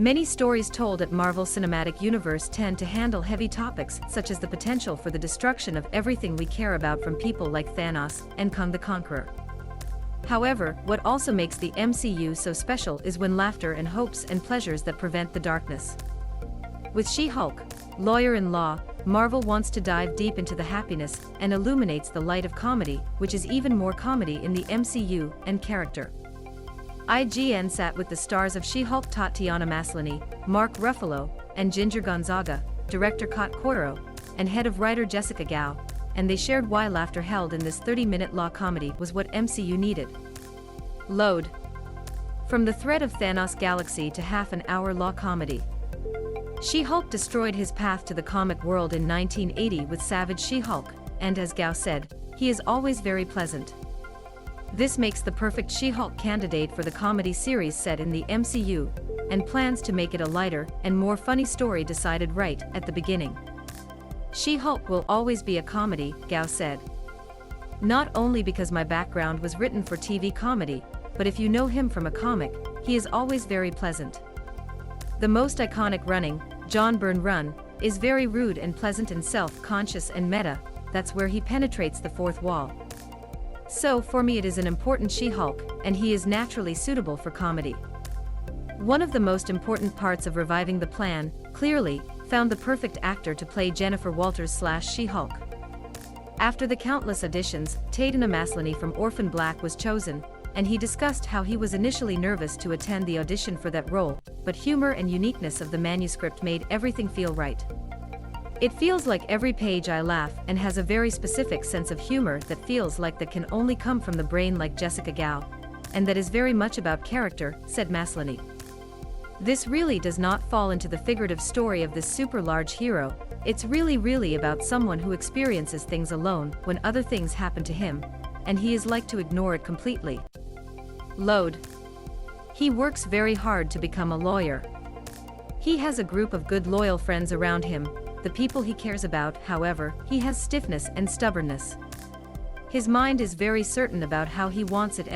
Many stories told at Marvel Cinematic Universe tend to handle heavy topics such as the potential for the destruction of everything we care about from people like Thanos and Kang the Conqueror. However, what also makes the MCU so special is when laughter and hopes and pleasures that prevent the darkness. With She-Hulk, Lawyer-in-Law, Marvel wants to dive deep into the happiness and illuminates the light of comedy, which is even more comedy in the MCU and character. IGN sat with the stars of She-Hulk Tatiana Maslany, Mark Ruffalo, and Ginger Gonzaga, director Kat Coiro, and head of writer Jessica Gao, and they shared why laughter held in this 30-minute law comedy was what MCU needed. Load. From the threat of Thanos galaxy to half-an-hour law comedy. She-Hulk destroyed his path to the comic world in 1980 with Savage She-Hulk, and as Gao said, he is always very pleasant. This makes the perfect She-Hulk candidate for the comedy series set in the MCU, and plans to make it a lighter and more funny story decided right at the beginning. She-Hulk will always be a comedy, Gao said. Not only because my background was written for TV comedy, but if you know him from a comic, he is always very pleasant. The most iconic running, John Byrne run, is very rude and pleasant and self-conscious and meta, that's where he penetrates the fourth wall. So for me it is an important She-Hulk, and he is naturally suitable for comedy. One of the most important parts of reviving the plan, clearly, found the perfect actor to play Jennifer Walters / She-Hulk. After the countless auditions, Tatiana Maslany from Orphan Black was chosen, and he discussed how he was initially nervous to attend the audition for that role, but humor and uniqueness of the manuscript made everything feel right. It feels like every page I laugh and has a very specific sense of humor that feels like that can only come from the brain like Jessica Gao, and that is very much about character, said Maslany. This really does not fall into the figurative story of this super large hero, it's really about someone who experiences things alone when other things happen to him, and he is like to ignore it completely. Load. He works very hard to become a lawyer. He has a group of good loyal friends around him, the people he cares about, however, he has stiffness and stubbornness. His mind is very certain about how he wants it.